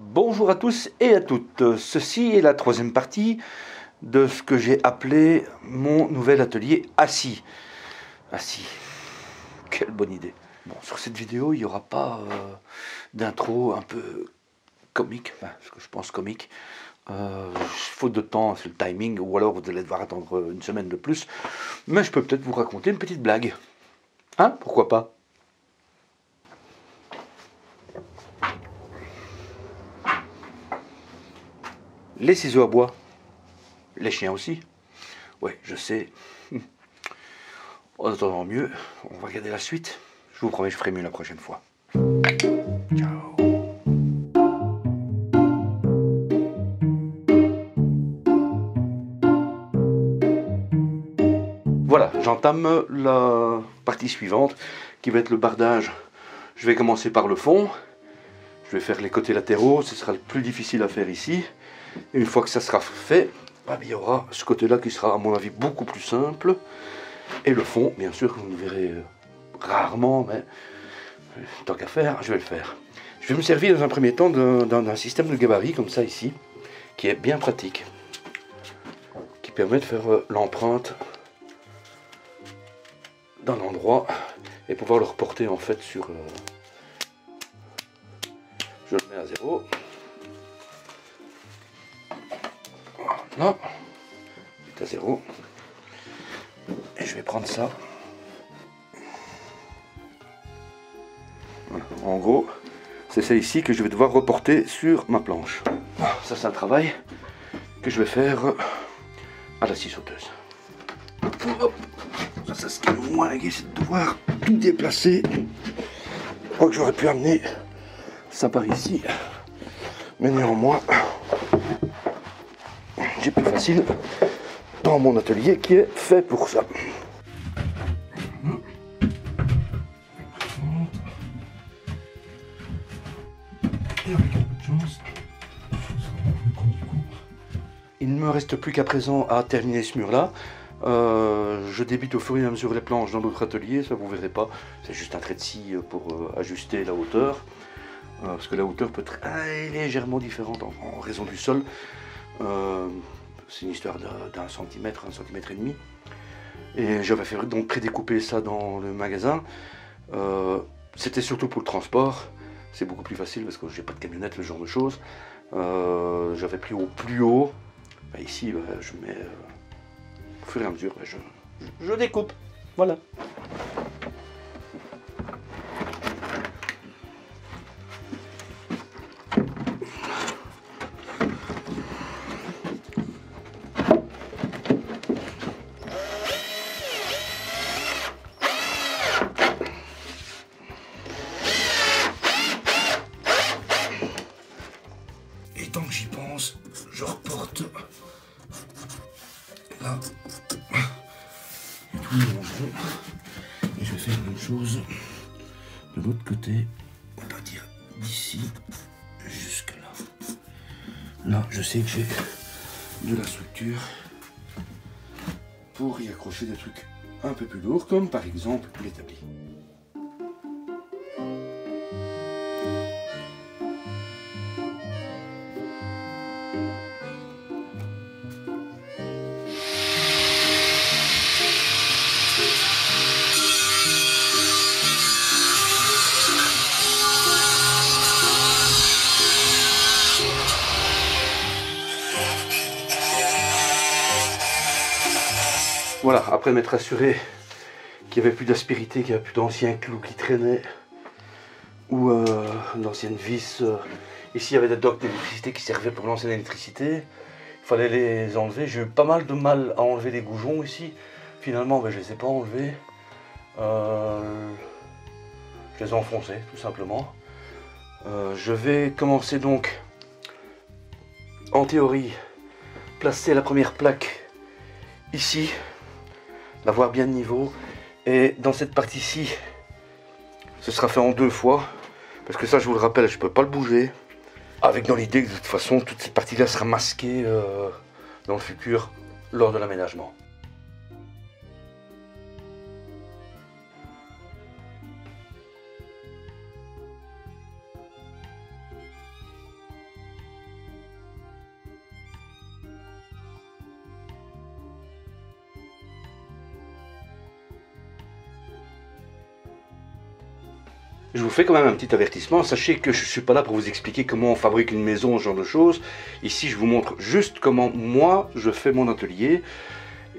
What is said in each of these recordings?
Bonjour à tous et à toutes, ceci est la troisième partie de ce que j'ai appelé mon nouvel atelier assis. Assis, quelle bonne idée. Bon, sur cette vidéo, il n'y aura pas d'intro un peu comique, enfin, ce que je pense comique. Faute de temps, c'est le timing, ou alors vous allez devoir attendre une semaine de plus. Mais je peux peut-être vous raconter une petite blague. Hein, pourquoi pas? Les ciseaux à bois, les chiens aussi. Ouais, je sais. En attendant mieux, on va regarder la suite. Je vous promets, je ferai mieux la prochaine fois. Ciao. Voilà, j'entame la partie suivante qui va être le bardage. Je vais commencer par le fond. Je vais faire les côtés latéraux, ce sera le plus difficile à faire ici. Et une fois que ça sera fait, il y aura ce côté-là qui sera à mon avis beaucoup plus simple. Et le fond, bien sûr, vous le verrez rarement, mais tant qu'à faire, je vais le faire. Je vais me servir dans un premier temps d'un système de gabarit comme ça ici, qui est bien pratique, qui permet de faire l'empreinte d'un endroit et pouvoir le reporter en fait sur... je le mets à 0. Voilà, c'est à 0. Et je vais prendre ça. Voilà. En gros, c'est ça ici que je vais devoir reporter sur ma planche. Ça, c'est un travail que je vais faire à la scie sauteuse. Hop. Ça se calme moins, c'est de devoir tout déplacer. Je crois que j'aurais pu amener ça par ici. Mais néanmoins, j'ai plus facile dans mon atelier qui est fait pour ça. Et avec un peu de chance, il ne me reste plus qu'à présent à terminer ce mur-là. Je débite au fur et à mesure les planches dans l'autre atelier, ça vous verrez pas. C'est juste un trait de scie pour ajuster la hauteur. Parce que la hauteur peut être légèrement différente en raison du sol. C'est une histoire d'un centimètre, 1,5 cm. Et j'avais fait donc prédécouper ça dans le magasin. C'était surtout pour le transport. C'est beaucoup plus facile parce que j'ai pas de camionnette, ce genre de choses. J'avais pris au plus haut. Ici, je mets au fur et à mesure, je découpe. Voilà. Et tant que j'y pense, je reporte là. Et tout mélangé. Et je vais faire la même chose de l'autre côté. On va dire d'ici jusque là. Là, je sais que j'ai de la structure pour y accrocher des trucs un peu plus lourds, comme par exemple l'établi. Voilà, après m'être assuré qu'il n'y avait plus d'aspérité, qu'il n'y avait plus d'anciens clous qui traînaient, ou d'anciennes vis. Ici, il y avait des docks d'électricité qui servaient pour lancer l'électricité. Il fallait les enlever. J'ai eu pas mal de mal à enlever les goujons ici. Finalement, je ne les ai pas enlevés. Je les ai enfoncés, tout simplement. Je vais commencer donc, en théorie, placer la première plaque ici. L'avoir bien de niveau, et dans cette partie-ci ce sera fait en 2 fois parce que ça, je vous le rappelle, je peux pas le bouger, avec dans l'idée que de toute façon toute cette partie là sera masquée dans le futur lors de l'aménagement. Je vous fais quand même un petit avertissement, sachez que je ne suis pas là pour vous expliquer comment on fabrique une maison, ce genre de choses. Ici je vous montre juste comment moi je fais mon atelier.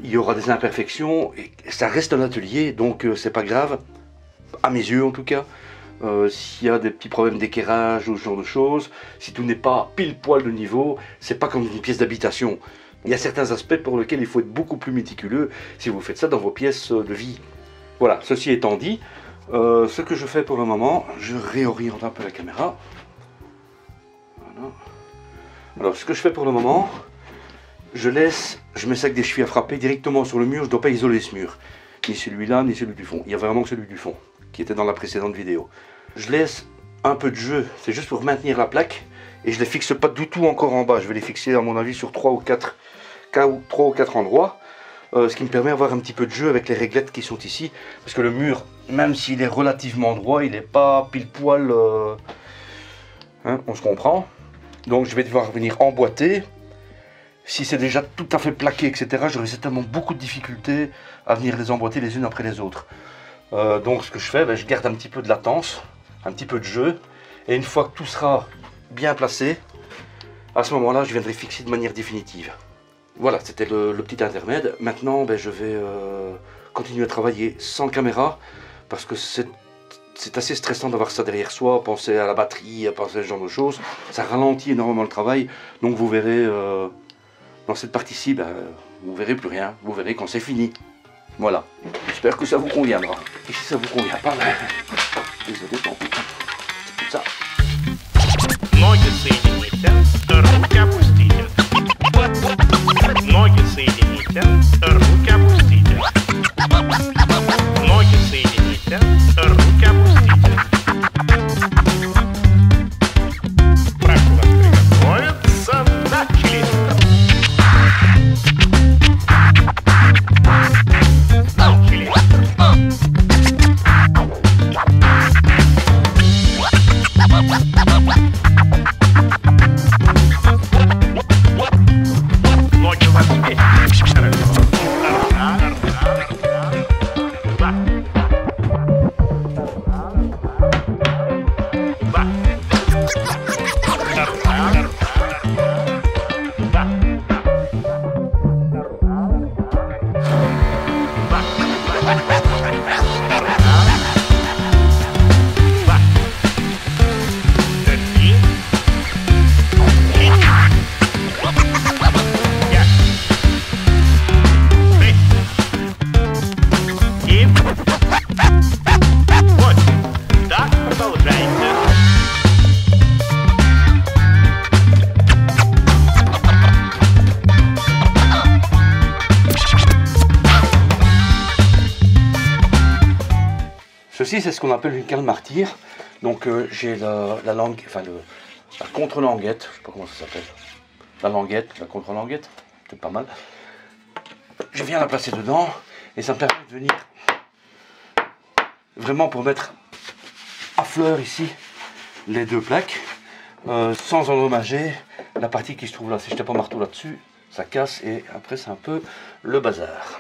Il y aura des imperfections, et ça reste un atelier, donc c'est pas grave, à mes yeux en tout cas. S'il y a des petits problèmes d'équerrage ou ce genre de choses, si tout n'est pas pile poil de niveau, c'est pas comme une pièce d'habitation. Il y a certains aspects pour lesquels il faut être beaucoup plus méticuleux si vous faites ça dans vos pièces de vie. Voilà, ceci étant dit, ce que je fais pour le moment, je réoriente un peu la caméra. Voilà. Alors ce que je fais pour le moment, je mets ça avec des chevilles à frapper directement sur le mur, je ne dois pas isoler ce mur. Ni celui-là, ni celui du fond. Il y a vraiment celui du fond, qui était dans la précédente vidéo. Je laisse un peu de jeu, c'est juste pour maintenir la plaque, et je ne les fixe pas du tout encore en bas. Je vais les fixer à mon avis sur 3 ou 4 endroits. Ce qui me permet d'avoir un petit peu de jeu avec les réglettes qui sont ici, parce que le mur, même s'il est relativement droit, il n'est pas pile poil, hein, on se comprend. Donc je vais devoir venir emboîter. Si c'est déjà tout à fait plaqué, etc., j'aurai certainement beaucoup de difficultés à venir les emboîter les unes après les autres. Donc ce que je fais, je garde un petit peu de latence, un petit peu de jeu, et une fois que tout sera bien placé, à ce moment-là, je viendrai fixer de manière définitive. Voilà, c'était le petit intermède. Maintenant, je vais continuer à travailler sans caméra, parce que c'est assez stressant d'avoir ça derrière soi, penser à la batterie, à penser à ce genre de choses. Ça ralentit énormément le travail, donc vous verrez, dans cette partie-ci, vous verrez plus rien, vous verrez quand c'est fini. Voilà, j'espère que ça vous conviendra. Et si ça vous convient pas, désolé, tant pis. C'est comme ça. Ноги соедините, руки опустите. Ноги соедините, руки опустите. Ноги соедините, руки опустите. Прошу вас приготовиться, начали. Ceci, c'est ce qu'on appelle une cale martyre. Donc j'ai la langue, enfin la contre-languette, je sais pas comment ça s'appelle. La languette, la contre-languette, c'est pas mal. Je viens la placer dedans et ça me permet de venir vraiment pour mettre à fleur ici les deux plaques sans endommager la partie qui se trouve là. Si je n'étais pas marteau là-dessus, ça casse et après c'est un peu le bazar.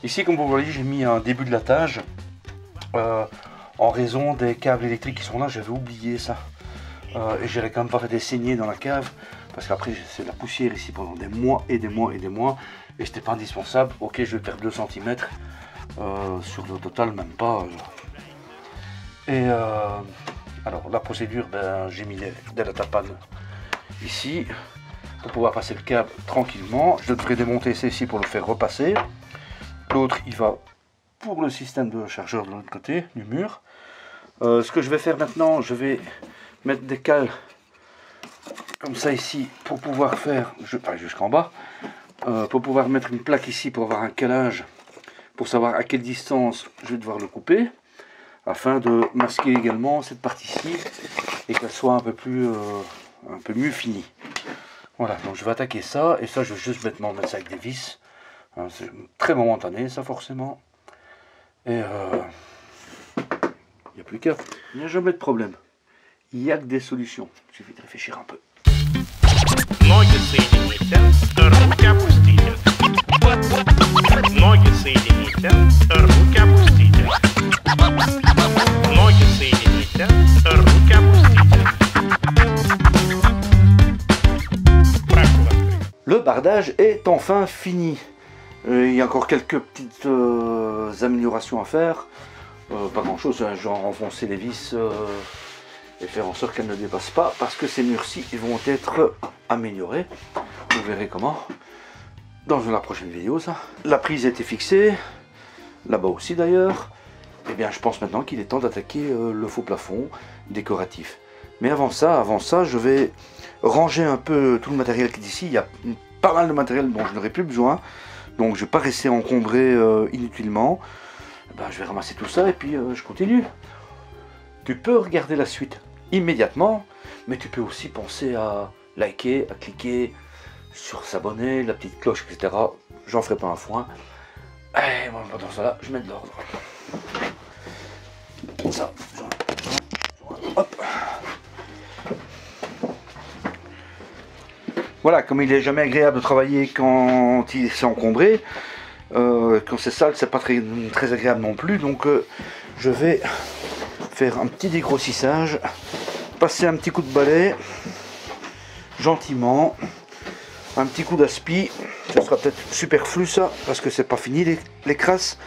Ici, comme vous voyez, j'ai mis un début de lattage en raison des câbles électriques qui sont là. J'avais oublié ça et j'avais quand même pas fait des saignées dans la cave parce qu'après c'est de la poussière ici pendant des mois et des mois et des mois et c'était pas indispensable. Ok, je vais perdre 2 cm sur le total, même pas. Alors la procédure, j'ai mis des latapane ici pour pouvoir passer le câble tranquillement. Je devrais démonter ceci pour le faire repasser. L'autre, il va pour le système de chargeur de l'autre côté du mur. Ce que je vais faire maintenant, je vais mettre des cales comme ça ici pour pouvoir faire, jusqu'en bas, pour pouvoir mettre une plaque ici pour avoir un calage, pour savoir à quelle distance je vais devoir le couper, afin de masquer également cette partie-ci et qu'elle soit un peu mieux finie. Voilà, donc je vais attaquer ça, et ça je vais juste bêtement mettre ça avec des vis. Hein, c'est très momentané ça forcément. Et il n'y a plus qu'à. Il n'y a jamais de problème. Il n'y a que des solutions. Il suffit de réfléchir un peu. Ноги соедините, руки опустите. Ноги соедините, руки опустите. Ноги соедините, руки опустите. Le bardage est enfin fini. Il y a encore quelques petites améliorations à faire. Pas grand chose, hein, genre enfoncer les vis et faire en sorte qu'elles ne dépassent pas, parce que ces murs-ci ils vont être améliorés. Vous verrez comment dans la prochaine vidéo. Ça. La prise a été fixée, là-bas aussi d'ailleurs. Et bien je pense maintenant qu'il est temps d'attaquer le faux plafond décoratif. Mais avant ça, je vais ranger un peu tout le matériel qui est ici. Il y a pas mal de matériel dont je n'aurai plus besoin. Donc je ne vais pas rester encombré inutilement. Ben, je vais ramasser tout ça et puis je continue. Tu peux regarder la suite immédiatement, mais tu peux aussi penser à liker, à cliquer sur s'abonner, la petite cloche, etc. J'en ferai pas un foin. Et bon, pendant ça, je mets de l'ordre. Ça, hop. Voilà, comme il est jamais agréable de travailler quand il s'est encombré, quand c'est sale, c'est pas très agréable non plus. Donc je vais faire un petit dégrossissage, passer un petit coup de balai, gentiment, un petit coup d'aspi. Ça sera peut-être superflu ça, parce que c'est pas fini les crasses.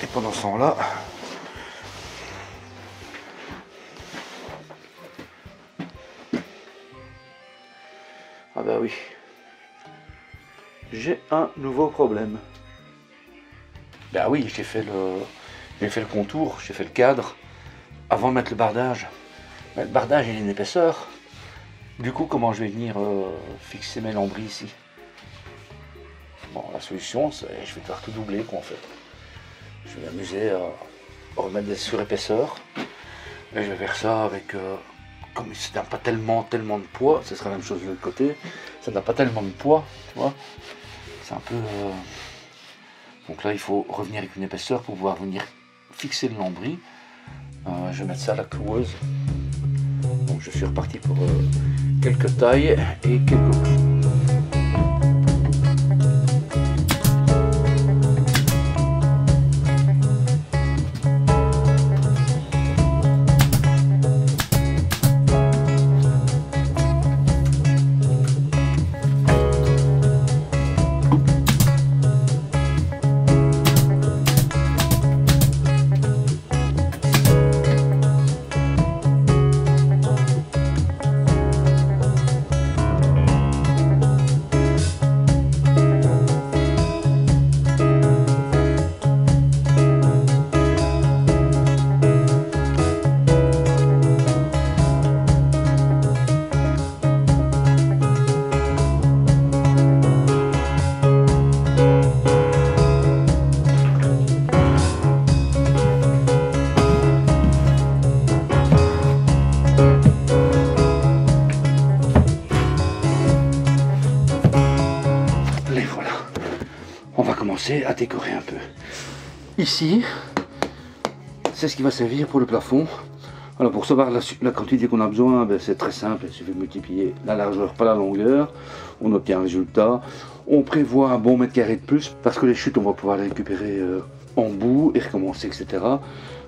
Et pendant ce temps-là, ah bah oui, j'ai un nouveau problème. Bah oui, j'ai fait le contour, j'ai fait le cadre avant de mettre le bardage. Mais le bardage il a une épaisseur. Du coup, comment je vais venir fixer mes lambris ici? Bon, la solution, c'est je vais devoir tout doubler quoi en fait. Je vais m'amuser à remettre des surépaisseurs. Et je vais faire ça avec comme ça n'a pas tellement de poids, ce sera la même chose de l'autre côté, ça n'a pas tellement de poids, tu vois, c'est un peu... Donc là il faut revenir avec une épaisseur pour pouvoir venir fixer le lambris. Je vais mettre ça à la cloueuse, donc je suis reparti pour quelques tailles et quelques coups. À décorer un peu. Ici, c'est ce qui va servir pour le plafond. Alors pour savoir la quantité qu'on a besoin, ben c'est très simple, il suffit de multiplier la largeur par la longueur, on obtient un résultat. On prévoit un bon mètre carré de plus, parce que les chutes on va pouvoir les récupérer en bout et recommencer, etc.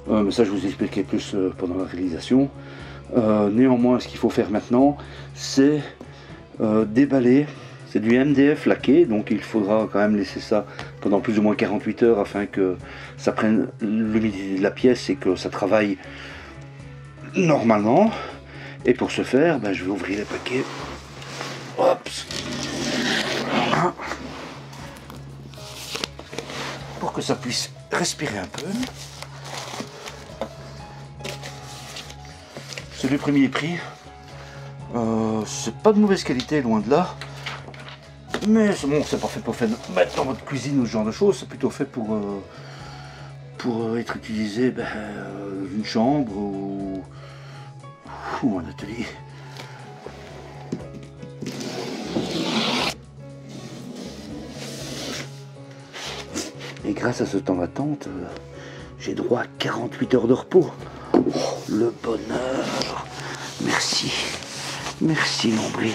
Mais ça je vous expliquerai plus pendant la réalisation. Néanmoins, ce qu'il faut faire maintenant, c'est déballer. C'est du MDF laqué, donc il faudra quand même laisser ça pendant plus ou moins 48 heures afin que ça prenne l'humidité de la pièce et que ça travaille normalement. Et pour ce faire, ben, je vais ouvrir les paquets. Hop. Voilà. Pour que ça puisse respirer un peu. C'est le premier prix. C'est pas de mauvaise qualité, loin de là. Mais bon, c'est pas fait pour mettre dans votre cuisine ou ce genre de choses, c'est plutôt fait pour être utilisé une chambre ou un atelier. Et grâce à ce temps d'attente, j'ai droit à 48 heures de repos. Oh, le bonheur. Merci. Merci, nombril.